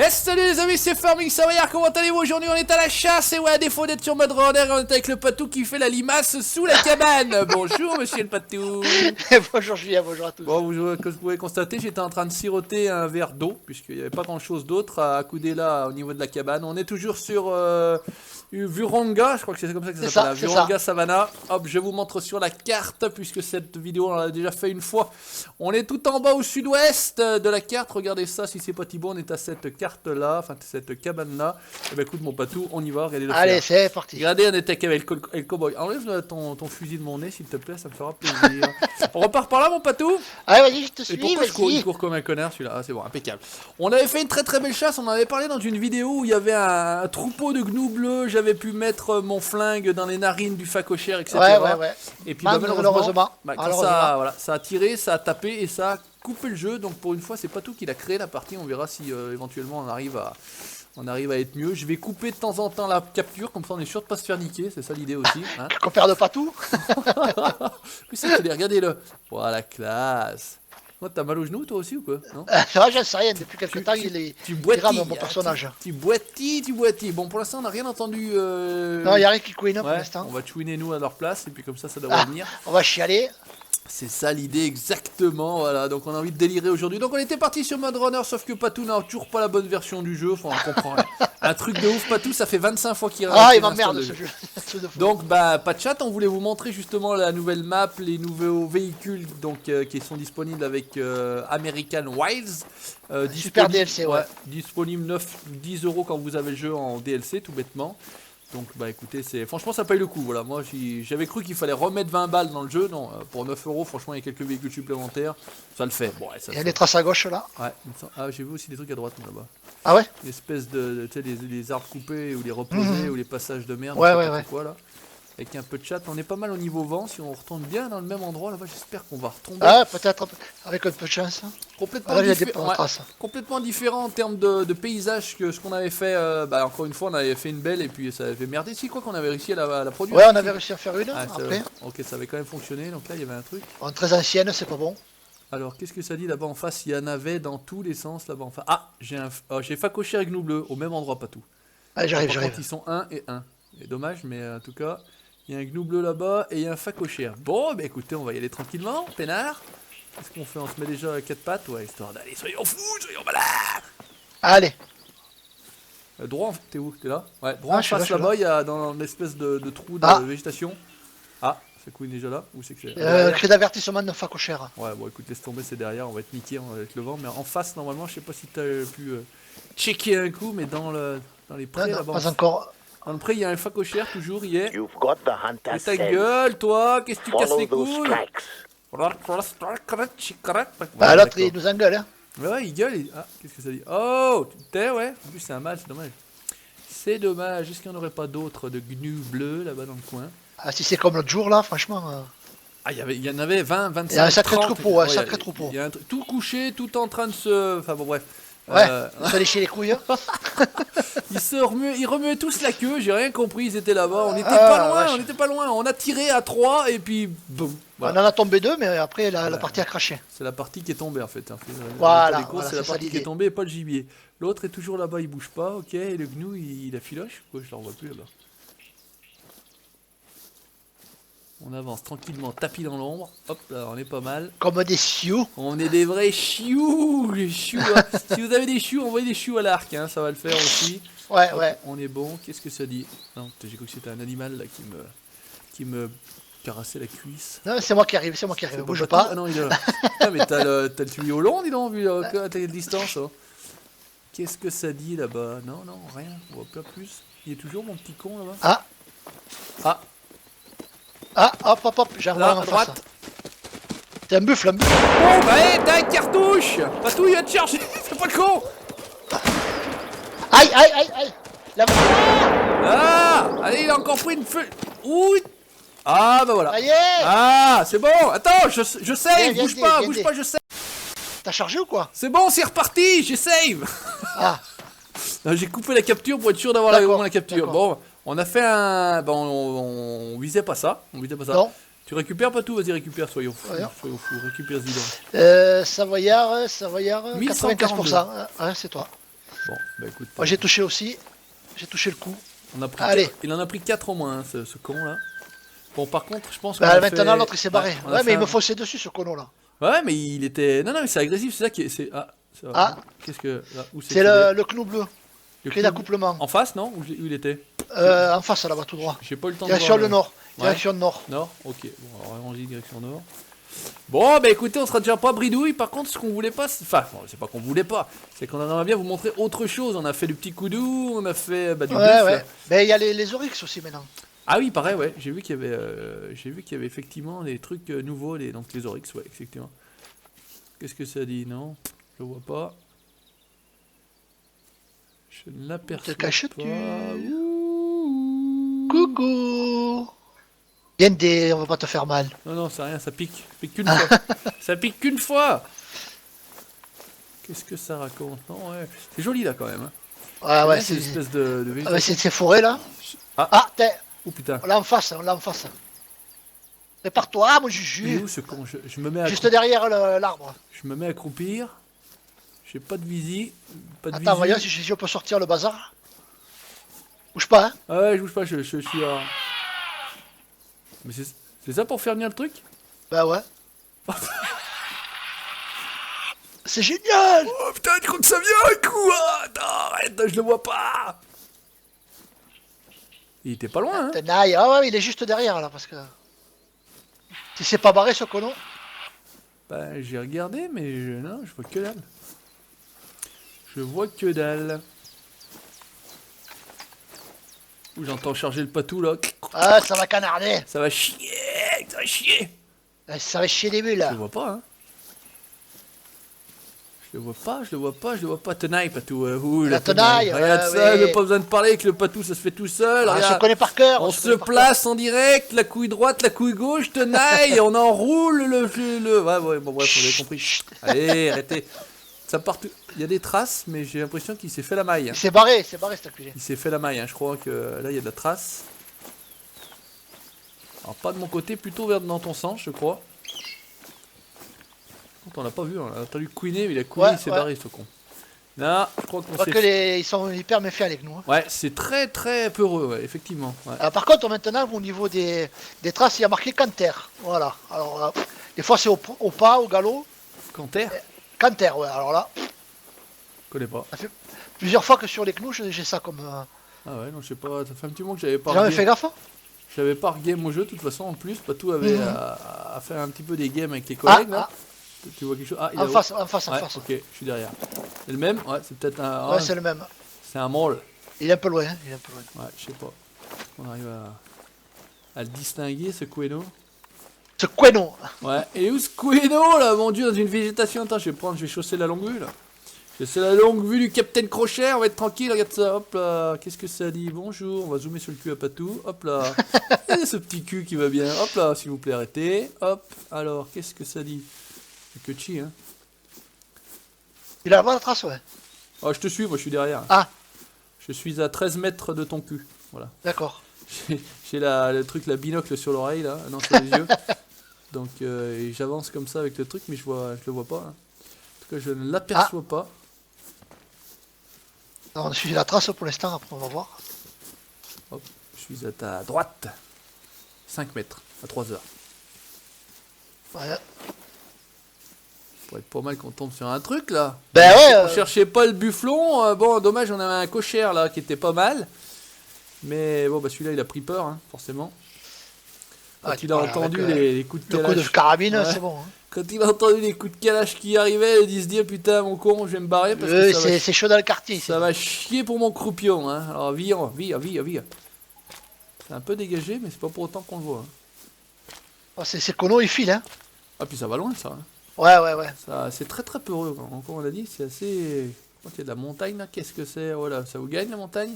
Yes, salut les amis, c'est Farming Savoyard, comment allez-vous? Aujourd'hui on est à la chasse et ouais, à défaut d'être sur mode runner, on est avec le patou qui fait la limace sous la cabane. Bonjour monsieur le patou. Bonjour Julien, bonjour à tous. Bon, comme vous pouvez constater, j'étais en train de siroter un verre d'eau, puisqu'il n'y avait pas grand chose d'autre à accouder là au niveau de la cabane. On est toujours sur Virunga, je crois que c'est comme ça que ça s'appelle, Virunga Savannah. Hop, je vous montre sur la carte, puisque cette vidéo on l'a déjà fait une fois. On est tout en bas au sud-ouest de la carte, regardez ça, si c'est pas Thibaut, on est à cette carte là, enfin cette cabane là. Et ben écoute mon patou, on y va, regardez le Allez, c'est parti. Regardez, on est avec le cowboy. Enlève ton fusil de mon nez s'il te plaît, ça me fera plaisir. On repart par là mon patou. Allez, vas-y, je te suis, et pourquoi il court comme un connard celui-là? Ah c'est bon, impeccable. On avait fait une très belle chasse, on en avait parlé dans une vidéo où il y avait un troupeau de gnous bleus, j'avais pu mettre mon flingue dans les narines du facochère, etc. Ouais. Et puis malheureusement, ça a tiré, ça a tapé et ça a coupé le jeu. Donc pour une fois, c'est pas tout qu'il a créé la partie, on verra si éventuellement on arrive à être mieux. Je vais couper de temps en temps la capture, comme ça on est sûr de pas se faire niquer, c'est ça l'idée aussi. Hein. Qu'on perde pas tout. Regardez-le. Voilà, classe. Moi, t'as mal aux genoux toi aussi ou quoi? Non, j'en sais rien, depuis quelques temps il boitilles, mon personnage. Tu boitilles. Bon, pour l'instant, on n'a rien entendu. Non, il n'y a rien qui couine pour l'instant. On va chouiner nous à leur place, et puis comme ça devrait venir. On va chialer. C'est ça l'idée exactement, voilà, donc on a envie de délirer aujourd'hui. Donc on était parti sur mode runner, sauf que Patou n'a toujours pas la bonne version du jeu, enfin on comprend rien. Un truc de ouf, Patou, ça fait 25 fois qu'il Ah, il m'emmerde ce jeu. Donc pas de chat, on voulait vous montrer justement la nouvelle map, les nouveaux véhicules donc, qui sont disponibles avec American Wilds. Super DLC, ouais. Disponible 9-10 € quand vous avez le jeu en DLC, tout bêtement. Donc écoutez, franchement ça paye le coup, voilà, moi j'avais cru qu'il fallait remettre 20 balles dans le jeu, non, pour 9 €, franchement il y a quelques véhicules supplémentaires, ça le fait. Bon, ouais, il y a des traces à gauche là. Ouais, j'ai vu aussi des trucs à droite là-bas. Ah ouais. Une espèce de tu sais, les arbres coupés, ou les reposés, ou les passages de merde, ouais. Quoi, là. Avec un peu de chat, on est pas mal au niveau vent, si on retourne bien dans le même endroit là-bas, j'espère qu'on va retomber. Ah, peut-être avec un peu de chance. Complètement différent en termes de paysage que ce qu'on avait fait, encore une fois on avait fait une belle et puis ça avait merdé, si quoi qu'on avait réussi à la produire. Ouais, on avait réussi à faire une après. Ok, ça avait quand même fonctionné, donc là il y avait un truc. En très ancienne, c'est pas bon. Alors qu'est-ce que ça dit là-bas en face? Il y en avait dans tous les sens là-bas en face. Ah, j'ai facochère et gnou bleu au même endroit, pas tout. Allez, j'arrive. Ils sont 1 et 1. C'est dommage, mais en tout cas... Il y a un gnou bleu là-bas et il y a un facochère. Bon, écoutez, on va y aller tranquillement, peinard. Qu'est-ce qu'on fait? On se met déjà à 4 pattes, ouais, histoire d'aller. Soyons fous, soyons malades. Allez. Droit, t'es où? T'es là? Ouais, droit en face là-bas, il y a dans l'espèce de trou de végétation. Ah, c'est couille déjà là? Où c'est que c'est? Cri d'avertissement de facochère. Ouais, bon, écoute, laisse tomber, c'est derrière, on va être niqué avec le vent. Mais en face, normalement, je sais pas si t'as pu checker un coup, mais dans les prés là-bas. Pas encore. Dans le pré, il y a un facochère, toujours, il est. Et ta gueule, toi, qu'est-ce que tu casses les couilles? Bah, l'autre, il nous engueule, hein. Ouais, il gueule. Ah, qu'est-ce que ça dit? Oh, tu t'es, ouais. En plus, c'est un mâle, c'est dommage. C'est dommage. Est-ce qu'il n'y en aurait pas d'autres de gnus bleus là-bas dans le coin? Ah, si c'est comme l'autre jour, là, franchement. Ah, il y en avait 20, 25. Il y a un sacré 30, troupeau, un sacré troupeau. Il y a tout couché, tout en train de se. Enfin, bon, bref. Ouais, il se lécher les couilles. Ils remuaient tous la queue, j'ai rien compris, ils étaient là-bas, on était pas loin, on a tiré à 3 et puis boum. Voilà. On en a tombé 2, mais après la partie a craché. C'est la partie qui est tombée en fait. Hein. Voilà, c'est la partie qui est tombée et pas le gibier. L'autre est toujours là-bas, il bouge pas, ok, et le gnou il a filoche, quoi, je le revois plus là-bas. On avance tranquillement, tapis dans l'ombre. Hop là, on est pas mal. Comme des sioux. On est des vrais chioux, les chioux. Hein. Si vous avez des chioux, envoyez des chioux à l'arc, hein, ça va le faire aussi. Ouais, hop, ouais. On est bon. Qu'est-ce que ça dit? Non, j'ai cru que c'était un animal là qui me carassait la cuisse. Non, c'est moi qui arrive, bouge pas. Ah non, il est là. Ah, mais t'as le tuyau long, dis donc, vu à quelle distance. Hein. Qu'est-ce que ça dit là-bas? Non, rien. On voit pas plus. Il est toujours mon petit con là-bas. Ah, hop, j'arrive en droite. C'est un buffle, Oh, t'as une cartouche. Patou, il va te charger. Fais pas le con. Aïe. Allez, il a encore pris une feu. Ouh. Ah, bah voilà. Aïe. Ah, c'est bon. Attends, je save. Bouge pas, je save. T'as chargé ou quoi? C'est bon, c'est reparti. J'ai save. J'ai coupé la capture pour être sûr d'avoir la capture. Bon. On a fait un... Bon, on visait pas ça. Non. Tu récupères pas tout? Vas-y, récupère, soyons fous, récupère-y donc. Savoyard, 95%. Ouais, c'est toi. Bon, bah écoute. Moi j'ai touché aussi. J'ai touché le coup. On a pris Allez. Il en a pris 4 au moins, hein, ce con là. Bon, par contre, je pense que. Bah, maintenant l'autre il s'est barré. on a Ouais, fait mais il me fonçait dessus ce cono là. Ouais, mais il était. Non, non, mais c'est agressif, c'est ça qui est. Ah, ça va. Ah. Qu'est-ce que. Là, où C'est le clou bleu. le Clé d'accouplement. En face, non? Où il était? En face là-bas tout droit. J'ai pas eu le temps Direction de voir. le nord. Ouais. Direction nord. Nord? Ok, bon, alors allons-y, direction nord. Bon, bah écoutez, on sera déjà pas bridouille. Par contre, ce qu'on voulait pas. Enfin, bon, c'est pas qu'on voulait pas. C'est qu'on aimerait bien vous montrer autre chose. On a fait du petit coup doux, on a fait du Ouais, buff, ouais. là. Mais il y a les oryx aussi maintenant. Ah oui, pareil, ouais. J'ai vu qu'il y avait effectivement des trucs nouveaux, donc les oryx, ouais, effectivement. Qu'est-ce que ça dit? Non, je vois pas. Je ne l'aperçois pas. Ouh. Coucou. Viens des, on va pas te faire mal. Non, non, c'est rien, ça pique. Ça pique qu'une fois. Ça pique qu'une fois. Qu'est-ce que ça raconte? Non, ouais. C'est joli là quand même. Hein. Ouais, ouais, c'est une espèce de ah, ouais, c'est forêt là. Ah, t'es. oh putain. On l'a en face, on l'a en face. Prépare-toi, mon Il est juju. où ce con? Je me mets à Juste derrière l'arbre. Je me mets à croupir. J'ai pas de visie. Pas de Attends, voyons si je peux sortir le bazar. Bouge pas, hein. Ah ouais, je bouge pas, je suis à... Mais c'est ça pour faire venir le truc? Bah ouais. C'est génial. Oh putain, tu crois que ça vient un coup? Ah, attends, arrête, je le vois pas. Il était pas loin, hein? Tenaille. Ah ouais, il est juste derrière là parce que. Tu sais pas barrer ce cono? Bah, j'ai regardé, mais non, je vois que dalle. Je vois que dalle. Ouh, j'entends charger le patou là. Ah, ça va canarder. Ça va chier, ça va chier. Ça va chier des bulles là. Je le vois pas, hein. Je le vois pas, je le vois pas, je le vois pas. Tenaille, patou. Ouh, La tenaille. Regarde ça, oui. j'ai pas besoin de parler avec le patou, ça se fait tout seul. Ah, Regarde. je connais par cœur. On se place en direct, la couille droite, la couille gauche, tenaille, on enroule le... Ouais, bon bref, vous avez compris. Allez, arrêtez. Ça part tout... Il y a des traces, mais j'ai l'impression qu'il s'est fait la maille. Hein. Il s'est barré cet enculé. Il s'est fait la maille, hein. Je crois que là, il y a de la trace. Alors, pas de mon côté, plutôt vers dans ton sens, je crois. On l'a pas vu, on a entendu couiner, mais il a couiné, Ouais, il s'est ouais. barré, ce con. Là, je crois qu'on Parce s'est... que ils sont hyper méfiants avec nous. Hein. Ouais, c'est très très peureux, ouais, effectivement. Ouais. Alors, par contre, maintenant, au niveau des traces, il y a marqué Canter. Voilà. Alors, des fois, c'est au pas, au galop. Canter? Canter, ouais. Alors là, Je connais pas. ça fait plusieurs fois que sur les clous, j'ai ça comme. Ah ouais, non, je sais pas, ça fait un petit moment que j'avais pas... Jamais fait gaffe. Hein. J'avais pas game au jeu, de toute façon, en plus. Patou avait à faire un petit peu des games avec tes collègues, là. Tu vois quelque chose? Ah, il est En face, en face, en ouais, face. ok, je suis derrière. C'est le même? Ouais, c'est peut-être un... Ouais, c'est le même. C'est un mall. Il est un peu loin, hein. Il est un peu loin. Ouais, je sais pas. On arrive à le distinguer, ce Queno. Ce Queno. Ouais, et où ce Queno, là, mon dieu, dans une végétation? Attends, je vais chausser la longue vue, là. C'est la longue vue du Capitaine Crochet, on va être tranquille, regarde ça, hop là, qu'est-ce que ça dit? Bonjour, on va zoomer sur le cul à Patou, hop là, et ce petit cul qui va bien, hop là, s'il vous plaît, arrêtez, hop, alors, qu'est-ce que ça dit? C'est que chi, hein. Il a la bonne trace, ouais. Oh, je te suis, moi je suis derrière. Ah, Je suis à 13 mètres de ton cul, voilà. d'accord. J'ai le truc, la binocle sur l'oreille, là, non, sur les yeux. Donc, et j'avance comme ça avec le truc, mais je le vois pas, hein. En tout cas, je ne l'aperçois pas. Alors, on suit la trace pour l'instant, après on va voir. Hop, je suis à ta droite. 5 mètres, à 3 heures. Ouais. Pour être pas mal qu'on tombe sur un truc là. Ben ouais. On cherchait pas le bufflon. Bon, dommage, on avait un cochère là qui était pas mal. Mais bon, bah celui-là il a pris peur, hein, forcément. Quand il a entendu les coups de le calache. coup de carabine, Ouais. c'est bon. Hein. Quand il a entendu les coups de calache qui arrivaient, il se dit putain, mon con, je vais me barrer parce que C'est chaud dans le quartier. ça va chier pour mon croupion. Hein. Alors, vire. C'est un peu dégagé, mais c'est pas pour autant qu'on le voit. Hein. Oh, c'est Kono, il file, hein. Ah, puis ça va loin ça. Hein. Ouais, ouais, ouais. Ça, c'est très très peureux, comme on a dit, c'est assez... Quand il y a de la montagne là, qu'est-ce que c'est? Voilà, ça vous gagne la montagne?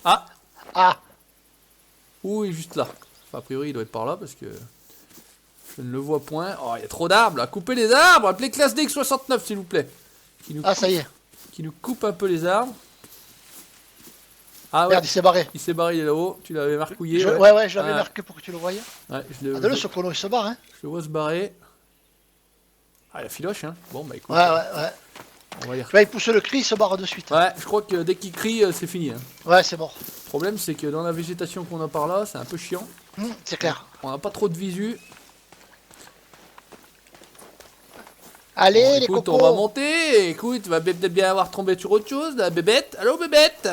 Ah! Ah, Ouh, il est juste là. Enfin, a priori, il doit être par là, parce que... Je ne le vois point. Oh, il y a trop d'arbres là! Coupez les arbres! Appelez classe DX69, s'il vous plaît! ça y est. Qui nous coupe un peu les arbres. Ah ouais, Merde, il s'est barré. il s'est barré, il est là-haut. Tu l'avais marquouillé. Ouais, je l'avais Ah. marqué pour que tu le voyais. Ouais, Regarde-le, ce Kono, il se barre, hein. je le vois se barrer. Ah, il a filoche, hein. Bon, bah écoute. Ouais. On va y Là, il pousse le cri, il se barre de suite. Ouais, je crois que dès qu'il crie, c'est fini. Hein. Ouais, c'est mort. Le problème, c'est que dans la végétation qu'on a par là, c'est un peu chiant. C'est clair. On n'a pas trop de visu. Allez, Bon, les écoute, cocos. on va monter. Écoute, va peut-être bien avoir tombé sur autre chose, la bébête. Allô, bébête.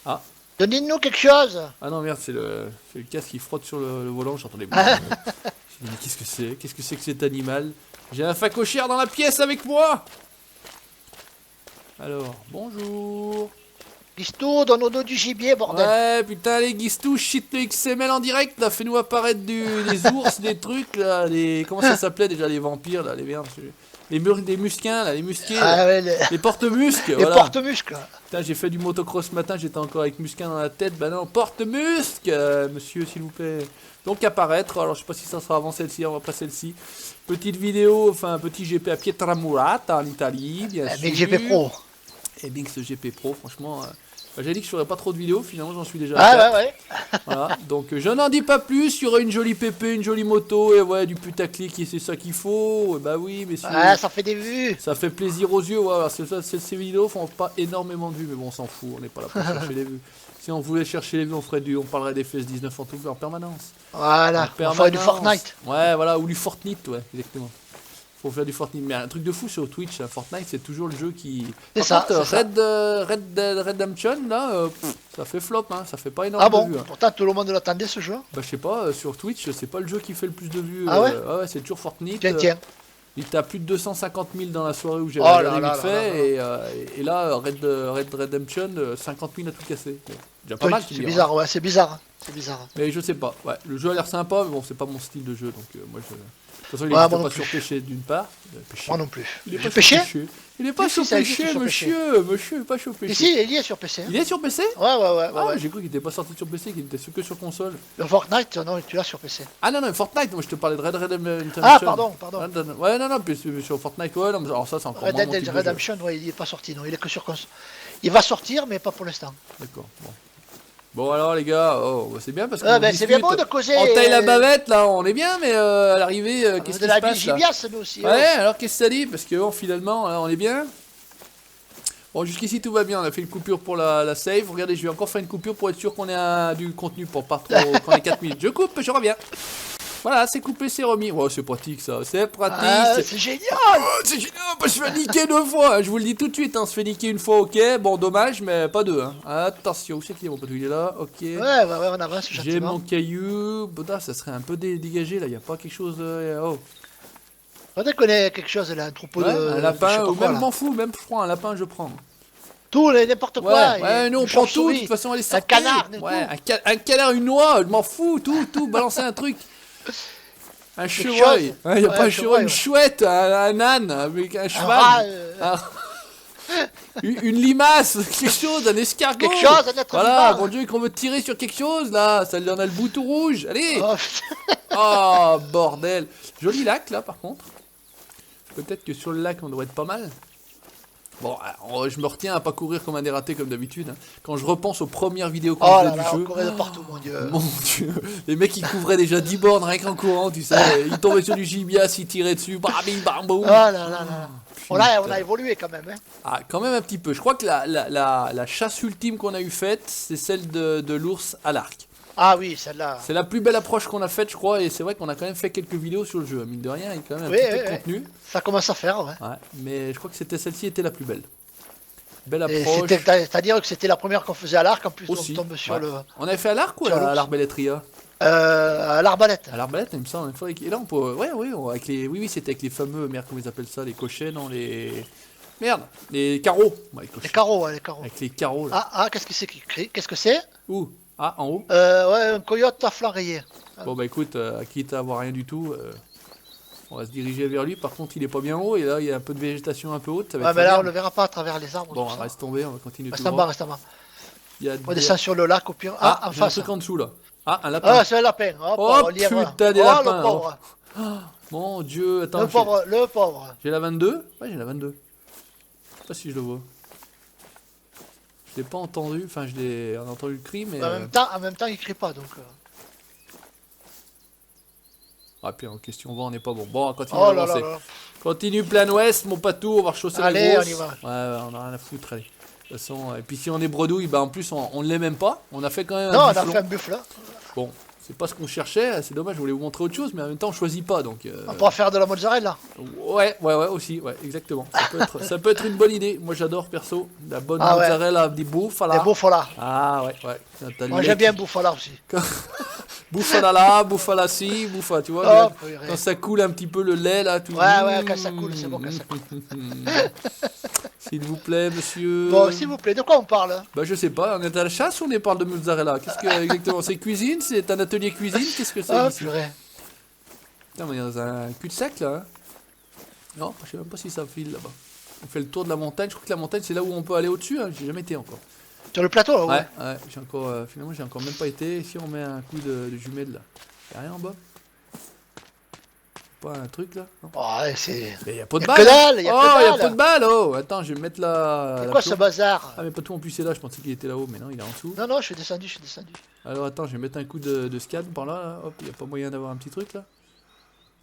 Ah. Donnez-nous quelque chose. Ah non, merde, c'est le casque qui frotte sur le volant, j'entendais beaucoup. Je me dis, qu'est-ce que c'est? Qu'est-ce que c'est que cet animal? J'ai un facochère dans la pièce avec moi. Alors, bonjour. Guistou, donne-nous du gibier, bordel. Ouais, putain, les Guistou, shit le XML en direct, là, fais-nous apparaître des ours, des trucs, là, comment ça s'appelait déjà, les vampires, là, les merdes, des musquins, là, les musqués, Ah, ouais, les porte-musques, les voilà. porte-muscles. Putain, j'ai fait du motocross ce matin, j'étais encore avec musquin dans la tête, bah non, porte-musques, monsieur, s'il vous plaît. Donc apparaître, alors je sais pas si ça sera avant celle-ci, on va pas celle-ci. Petite vidéo, enfin, un petit GP à Pietramurata, en Italie, bien sûr. Avec GP Pro. Et bien que ce GP Pro, franchement... j'ai dit que je ferais pas trop de vidéos, finalement j'en suis déjà à Ah 4. ouais. Voilà, donc je n'en dis pas plus, il y aura une jolie pépé, une jolie moto, et ouais, du putaclic, et c'est ça qu'il faut, et bah oui, messieurs. Ah, ça fait des vues. Ça fait plaisir aux yeux, voilà, ces vidéos font pas énormément de vues, mais bon, on s'en fout, on n'est pas là pour chercher les vues. Si on voulait chercher les vues, on parlerait des FS 19 en permanence. Voilà, on ferait du Fortnite. Ouais, voilà, ou du Fortnite, ouais, exactement. Faut faire du Fortnite, mais un truc de fou sur Twitch, Fortnite c'est toujours le jeu qui... C'est ça, Red Dead Redemption, là, ça fait flop, hein, ça fait pas énormément de vues. Ah bon, pourtant tout le monde l'attendait ce jeu. Bah je sais pas, sur Twitch, c'est pas le jeu qui fait le plus de vues. Ah ouais ouais, c'est toujours Fortnite. Tiens. Il t'a plus de 250 000 dans la soirée où j'ai regardé vite fait, et là, Red Redemption, 50 000 à tout casser. Bon, déjà pas mal, c'est bizarre, ouais, c'est bizarre. C'est bizarre. Mais je sais pas, ouais, le jeu a l'air sympa, mais bon, c'est pas mon style de jeu, donc moi je... De toute façon, il Ouais, n'existe pas sur péché d'une part. Moi non plus. Il est pas sur péché. Il est pas Si, sur ça existe péché, sur monsieur. Monsieur est pas sur péché. Ici, il y est sur PC. Il est sur PC? Ouais. Ah, j'ai cru qu'il était pas sorti sur PC, qu'il était que sur console. Le Fortnite, non, tu l'as sur PC. Ah non, Fortnite, moi je te parlais de Red Redemption. Ah, pardon. Ouais, non, puis sur Fortnite, ouais, non, alors ça c'est encore Red Dead Redemption, ouais, il est pas sorti, non, il est que sur console. Il va sortir, mais pas pour l'instant. D'accord, bon. Bon alors les gars, c'est bien parce que c'est bien beau de causer. On taille la bavette là, on est bien, mais à l'arrivée, qu'est-ce qui se passe là? Gibias, nous aussi. Ouais, alors qu'est-ce que ça dit? Parce que bon, finalement, là, on est bien. Bon, jusqu'ici tout va bien, on a fait une coupure pour la save. Regardez, je vais encore faire une coupure pour être sûr qu'on ait du contenu pour pas trop qu'on ait 4 minutes. Je coupe, je reviens. Voilà, c'est coupé, c'est remis. Oh, c'est pratique ça, c'est pratique. C'est génial. C'est génial, je me fais niquer 2 fois. Hein. Je vous le dis tout de suite, on se fait niquer une fois, ok. Bon, dommage, mais pas 2. Hein. Attention, où c'est qu'il est mon pote? Il est là, ok. Ouais, on avance. J'ai mon caillou. Boda, ça serait un peu dégagé là, il n'y a pas quelque chose de. Oh. Faudrait qu'on ait quelque chose là, un troupeau de. Un lapin, ou même là. m'en fous, même je prends un lapin, je prends. Tout, n'importe quoi. Ouais, nous on prend tout, de toute façon, allez sortir. Un canard, ouais, un canard, une noix, je m'en fous, tout, balancer un truc. Un chevreuil, il n'y a pas un chevreuil, une chouette, un âne, avec un cheval. Une limace, quelque chose, un escargot. Quelque chose, un être voilà, vivant. mon Dieu, qu'on veut tirer sur quelque chose là, ça en a le bout tout rouge. Allez. Oh, Oh, bordel. Joli lac là par contre. Peut-être que sur le lac on devrait être pas mal. Bon, je me retiens à pas courir comme un dératé comme d'habitude. Hein. Quand je repense aux premières vidéos qu'on faisait du jeu. On courait de partout, mon Dieu. Mon Dieu. Les mecs ils couvraient déjà 10 bornes rien qu'en courant, tu sais. Ils tombaient sur du gibias, ils tiraient dessus. Bam, bam, boum. Oh là là. On a évolué quand même. Hein. Ah, quand même un petit peu. Je crois que la chasse ultime qu'on a eu faite, c'est celle de l'ours à l'arc. Ah oui, celle-là. C'est la plus belle approche qu'on a faite, je crois, et c'est vrai qu'on a quand même fait quelques vidéos sur le jeu. Mine de rien, il y a quand même un petit peu de contenu. Ça commence à faire, ouais. Mais je crois que celle-ci était la plus belle. Belle approche. C'est-à-dire que c'était la première qu'on faisait à l'arc, en plus aussi, on tombe sur le... On avait fait à l'arc ou à l'arbalétria? À l'arbalète. À l'arbalète, il me semble. Et là, on peut... avec les... Oui, c'était avec les fameux... Merde, comment ils appellent ça? Les cochets, non, les... Merde, les carreaux. Les carreaux, les carreaux. Avec les carreaux, là. Qu'est-ce que c'est qui crie? Qu'est-ce que c'est? Où? Ah, en haut? Ouais, un coyote à flanc rayé. Bon, bah écoute, quitte à avoir rien du tout, on va se diriger vers lui. Par contre, il est pas bien haut, et là, il y a un peu de végétation un peu haute. Ça va mais là, on le verra pas à travers les arbres. Bon, reste tombé, on va continuer tout droit. Reste en bas. On descend sur le lac, au pire. En face. Un truc en dessous, là. Ah, un lapin. Ah, c'est un lapin. Oh, putain, des lapins. Le pauvre. Mon Dieu, attends. Le pauvre. J'ai la 22? Ouais, j'ai la 22. Je sais pas si je le vois. Je l'ai pas entendu, enfin on a entendu le cri, mais... En même temps, il crie pas, donc... Ah, puis en question vent, on n'est pas bon. Bon, on continue à avancer. Continue plein ouest, mon patou, on va rechausser Allez, les grosses. on y va. Ouais, on a rien à foutre, allez. De toute façon, et puis si on est bredouille, bah en plus on ne l'est même pas. On a fait quand même Non, un on a bufflon. fait un buffle. Bon, c'est pas ce qu'on cherchait, c'est dommage, je voulais vous montrer autre chose, mais en même temps on choisit pas, donc... On pourra faire de la mozzarella. Ouais, aussi, ouais, exactement. Ça peut être une bonne idée. Moi j'adore, perso, la bonne Ah ouais. mozzarella, des bouffala. Les bouffala. Ah ouais. T'as le Moi lait j'aime bien qui- bouffala aussi. Bouffala là, bouffala ci, bouffa, tu vois. Oh, quand purée. ça coule un petit peu le lait là, tout. Ouais, quand ça coule, c'est bon quand ça coule. S'il vous plaît, monsieur. Bon, s'il vous plaît, de quoi on parle? Bah je sais pas, on est à la chasse ou on parle de mozzarella? Qu'est-ce que exactement? C'est cuisine? C'est un atelier cuisine? Qu'est-ce que c'est Ah, ici? purée. Putain, mais il y a dans un cul-de-sac là. Hein. Non, je sais même pas si ça file là-bas. On fait le tour de la montagne. Je crois que la montagne c'est là où on peut aller au-dessus. Hein. J'ai jamais été encore. Sur le plateau, là, ouais. Ouais. J'ai encore, finalement, j'ai encore même pas été. Ici, on met un coup de jumelle là. Y'a rien en bas? Pas un truc là? Non. Oh, ouais, c'est. Mais y a pas de Y a balle! que dalle, y a Oh, que y a dalle. pas de balle! Oh, attends, je vais mettre la. C'est quoi ce bazar? Ah, mais pas tout en plus, c'est là. Je pensais qu'il était là-haut, mais non, il est en dessous. Non, je suis descendu. Alors attends, je vais mettre un coup de scan par là. Là. Hop, y a pas moyen d'avoir un petit truc là?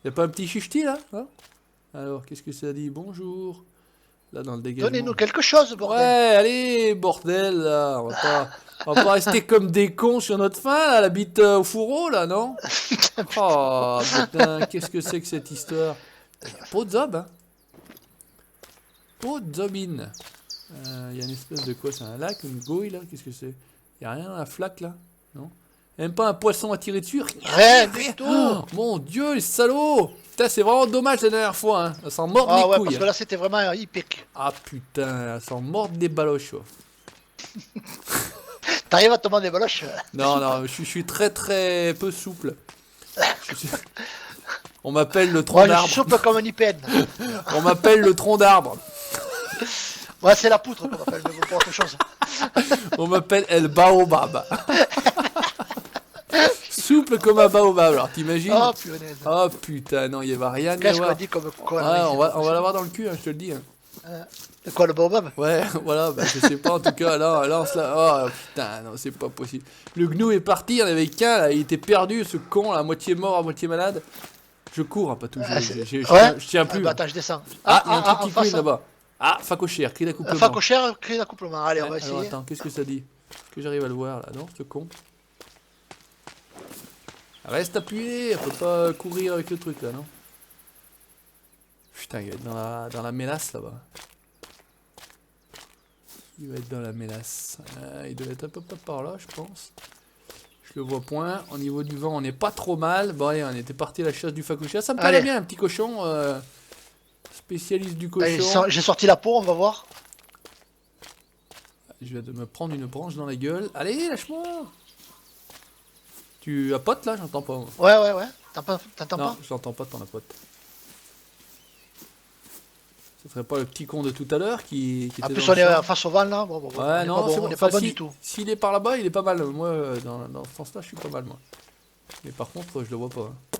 Y a pas un petit chichti là? Hein. Alors, qu'est-ce que ça dit? Bonjour. Là, dans le dégagement. Donnez-nous quelque chose, bordel. Ouais, allez, bordel, là. On va pas rester comme des cons sur notre faim, là, la bite au fourreau, là, non? Oh, putain, qu'est-ce que c'est que cette histoire? Y a pas de zob, hein? Pas de zobine. Y a une espèce de quoi? C'est un lac, une gouille, là? Qu'est-ce que c'est? Y a rien dans la flaque, là? Non? Même pas un poisson à tirer dessus? Rien du tout. Oh, mon Dieu, les salauds! Putain, c'est vraiment dommage la dernière fois, hein. Ça s'en mord Ah les ouais, couilles. parce que là c'était vraiment hippique. Ah putain, ça s'en mord des baloches, quoi. T'arrives à te demander des baloches? Non, je suis très très peu souple. On m'appelle le tronc Ouais, je d'arbre. suis souple comme un hypène. On m'appelle le tronc d'arbre. Ouais, c'est la poutre qu'on appelle, mais bon, pour autre chose. On m'appelle El Baobab. Souple comme un baobab, alors t'imagines? Oh punaise. Oh putain, non, il va rien y Qu'est-ce qu'on avoir. dit comme Ouais, connerie? on va l'avoir dans le cul, hein, je te le dis. Hein. C'est quoi le baobab? Ouais, voilà, bah, je sais pas, en tout cas, là on se la... Oh putain, non, c'est pas possible. Le gnou est parti, il y en avait qu'un, là, il était perdu, ce con, là, à moitié mort, à moitié malade. Je cours, hein, pas tout, Ah, je tiens plus. Bah, attends, je descends. Ah, il y a un truc qui en face, couine là-bas. Ah, facochère, cri d'accouplement. Facochère, cri d'accouplement. Allez, on va Alors essayer. attends, qu'est-ce que ça dit? Est-ce que j'arrive à le voir là? Non, ce con. Reste appuyé, on peut pas courir avec le truc là, non? Putain, il va être dans la mélasse là-bas. Il va être dans la mélasse. Il doit être un peu par là, je pense. Je le vois point. Au niveau du vent, on n'est pas trop mal. Bon, allez, on était parti à la chasse du facochère. Ça me paraît Allez. bien, un petit cochon. Spécialiste du Allez, cochon. j'ai sorti la peau, on va voir. Je viens de me prendre une branche dans la gueule. Allez, lâche-moi! Tu apotes là? J'entends pas. Moi. Ouais. T'entends Non, pas? je l'entends pas ton apote. Ce serait pas le petit con de tout à l'heure qui En était plus, dans on le est champ. face au vent là. Bon, Ouais, on est non, pas bon, c'est bon. on est pas Enfin, bon du tout. S'il est par là-bas, il est pas mal. Moi, dans ce sens-là, je suis pas mal, moi. Mais par contre, je le vois pas. Hein.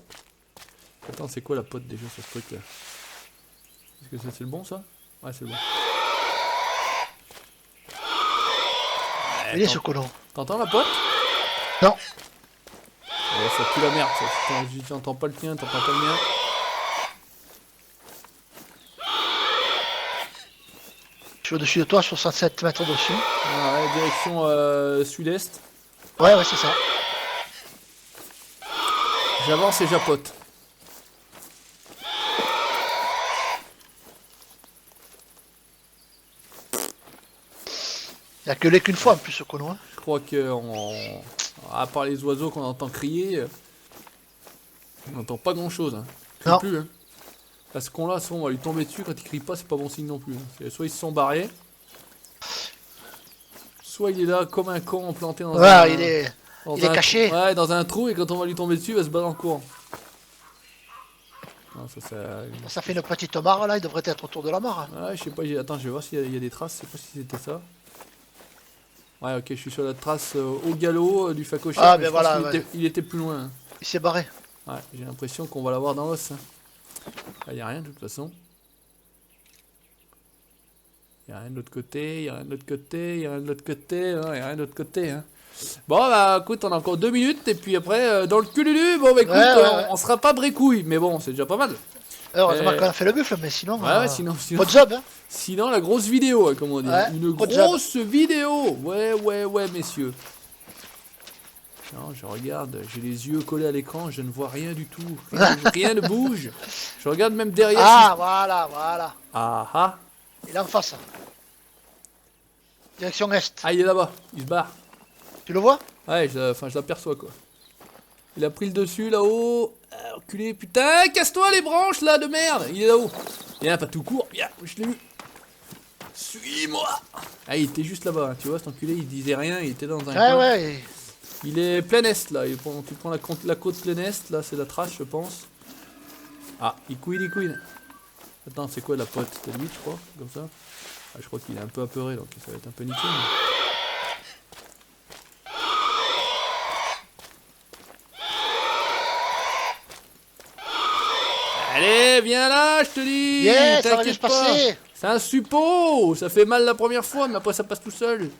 Attends, c'est quoi la pote déjà sur ce truc-là? Est-ce que c'est le bon, ça? Ouais, c'est le bon. Il est ce colon. T'entends la pote? Non. Ouais, ça pue la merde, ça. J'entends pas le tien, t'entends pas le mien. Je suis au-dessus de toi, 67 mètres au-dessus. Ouais, direction sud-est. Ouais, c'est ça. J'avance et j'apote. Il n'y a que les qu'une fois en plus ce colon. Hein. Je crois que, à part les oiseaux qu'on entend crier, on n'entend pas grand-chose. Hein. Il crie Non. plus. Hein. À ce con-là, soit on va lui tomber dessus, quand il crie pas, c'est pas bon signe non plus. Hein. Soit ils se sont barrés, soit il est là comme un con planté dans un... Ouais, il est caché. Ouais, dans un trou, et quand on va lui tomber dessus, il va se battre en courant. Non, Ça fait une petite mare là, il devrait être autour de la mare. Hein. Ouais, je sais pas, attends, je vais voir s'il y a des traces, je sais pas si c'était ça. Ouais, ok, je suis sur la trace au galop du facochère. Ah, mais ben je pense voilà, qu'il ouais. il était plus loin. Hein. Il s'est barré. Ouais, j'ai l'impression qu'on va l'avoir dans l'os. Hein. Là, y a rien de toute façon. Y a rien de l'autre côté, y a rien de l'autre côté, y a rien de l'autre côté, non, y a rien de l'autre côté. Hein. Bon, bah écoute, on a encore 2 minutes, et puis après, dans le cululu, bon, bah écoute, Ouais. on sera pas brécouille, mais bon, c'est déjà pas mal. Heureusement qu'on a fait le buffle, mais sinon. Ouais, sinon. Pas de job, hein. Sinon, la grosse vidéo, comme on dit. Ouais, Une grosse vidéo. Ouais, messieurs. Non, je regarde, j'ai les yeux collés à l'écran, je ne vois rien du tout. Rien ne bouge. Je regarde même derrière. Ah, voilà. Ah. Il est en face. Direction est. Ah, il est là-bas, il se barre. Tu le vois? Ouais, je l'aperçois, quoi. Il a pris le dessus, là-haut. Ah, enculé, putain, casse-toi les branches, là, de merde. Il est là-haut. Viens, pas tout court. Viens, je l'ai vu. Suis-moi. Ah, il était juste là-bas, hein. Tu vois, cet enculé, il disait rien, il était dans un coin. Ouais. Il est plein est, là. Tu prends la côte plein est, là, c'est la trace, je pense. Ah, il couine. Attends, c'est quoi la pote? C'était lui, je crois, comme ça. Ah, je crois qu'il est un peu apeuré, donc ça va être un peu nickel. Allez, viens là, je te dis. Yeah, ça va bien se passer. C'est un suppôt. Ça fait mal la première fois, mais après ça passe tout seul.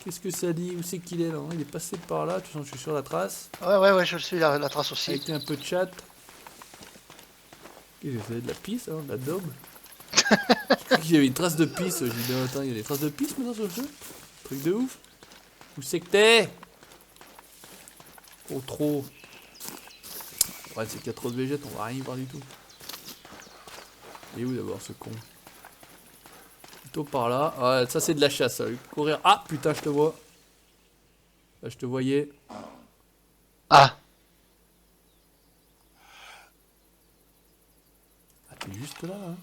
Qu'est-ce que ça dit? Où c'est qu'il est là? Il est passé par là, tu sens que je suis sur la trace. Ouais, je le suis, la trace aussi. Avec un peu de chat. Il fait de la pisse, hein, de la daube. Je crois qu'il y avait une trace de pisse. J'ai dit, attends, il y a des traces de pisse maintenant sur le jeu? Truc de ouf. Où c'est que t'es? Oh, trop. Ouais, c'est qu'il y a trop de végètes, on va rien y voir du tout. Il est où d'abord ce con? Plutôt par là. Ouais, ça c'est de la chasse, ça. Courir. Ah putain, je te vois. Là, je te voyais. Ah, T'es juste là, hein.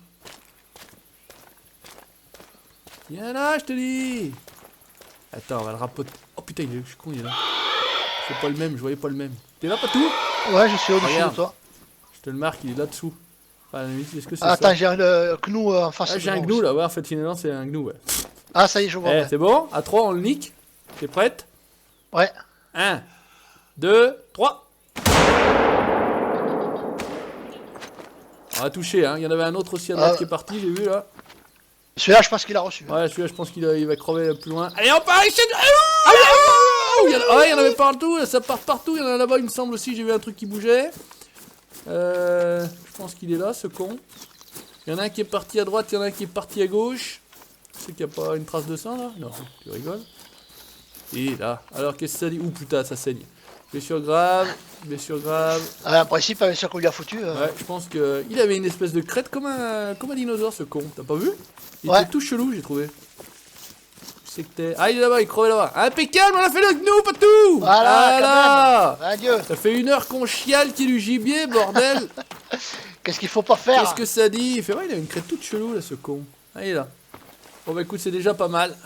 Viens là, je te dis. Attends, on va le rapoter. Oh putain, je suis con, il est là. C'est pas le même, je voyais pas le même. T'es là, Patou? ouais, je suis au-dessus Regarde. de toi. Je te le marque, il est là-dessous. Enfin, est-ce que c'est Attends, ça? j'ai un gnou en face. Ah, j'ai un gnou là, ouais, en fait, finalement, c'est un gnou, ouais. Ah, ça y est, je vois. Eh, Ouais. c'est bon? À 3, on le nique. T'es prête? Ouais. 1, 2, 3. On a touché, hein. Il y en avait un autre aussi à droite qui est parti, j'ai vu là. Celui-là, je pense qu'il a reçu. Ouais, celui-là, je pense qu'il va crever plus loin. Allez, on part ici! Il y en avait partout, là, ça part partout. Il y en a là-bas, il me semble aussi, j'ai vu un truc qui bougeait. Je pense qu'il est là, ce con. Il y en a un qui est parti à droite, il y en a un qui est parti à gauche. C'est qu'il n'y a pas une trace de sang là? Non, tu rigoles. Et là, alors qu'est-ce que ça dit? Ouh putain, ça saigne. Blessure grave. En principe, avec ce qu'on lui a foutu. Ouais, je pense qu'il avait une espèce de crête comme un dinosaure, ce con. T'as pas vu? Il Ouais. était tout chelou, j'ai trouvé. C'est que t'es. Ah, il est là-bas, il crevait là-bas. Impeccable, on a fait le gnou, Patou! Voilà. Adieu. Ça fait 1 heure qu'on chiale qu'il y ait du gibier, bordel! Qu'est-ce qu'il faut pas faire? Qu'est-ce que ça dit? Il fait, ouais, il a une crête toute chelou, là, ce con. Ah, il est là. Bon, bah écoute, c'est déjà pas mal.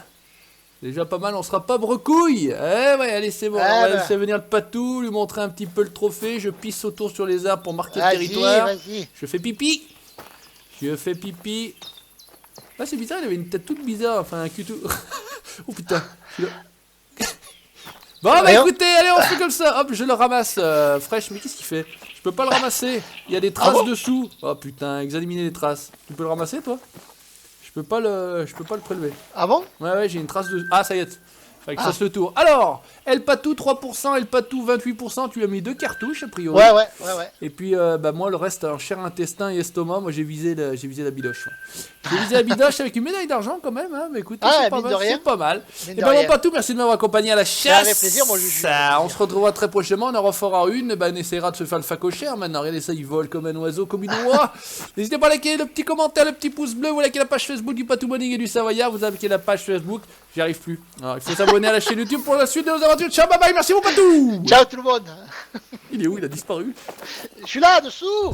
Déjà pas mal, on sera pas brecouille. Eh ouais, allez, c'est bon. On va laisser venir le Patou, lui montrer un petit peu le trophée. Je pisse autour sur les arbres pour marquer le territoire. Vas-y. Je fais pipi. Ah, c'est bizarre, il avait une tête toute bizarre. Enfin, un cul tout. Oh putain. Bon, bah écoutez, allez, on fait comme ça. Hop, je le ramasse. Fresh, mais qu'est-ce qu'il fait? Je peux pas le ramasser. Il y a des traces dessous. Oh putain, examiner les traces. Tu peux le ramasser, toi? Je peux pas le prélever. Ah bon? Ouais, j'ai une trace de. Ah, ça y est. Fait que ça se le tour. Alors, El Patou 3%, El Patou 28%. Tu lui as mis 2 cartouches, a priori. Ouais. Et puis, bah, moi, le reste, en chair, intestin et estomac, moi, j'ai visé la bidoche. Ouais. J'ai visé la bidoche avec une médaille d'argent quand même, hein. Mais écoute, c'est pas mal. C'est pas mal. Et ben, mon Patou, merci de m'avoir accompagné à la chasse. Avec plaisir, moi, je on se retrouvera très prochainement. On en refera une. Et ben, on essaiera de se faire le facochère. Maintenant, regardez ça, il vole comme un oiseau, comme une oie. N'hésitez pas à liker le petit commentaire, le petit pouce bleu. Vous likez la page Facebook du Patou Morning et du Savoyard. Vous likez la page Facebook. J'y arrive plus. Alors, il faut s'abonner à la chaîne YouTube pour la suite de nos aventures. Ciao, bye bye, merci mon Patou. Ciao tout le monde. Il est où? Il a disparu. Je suis là, dessous.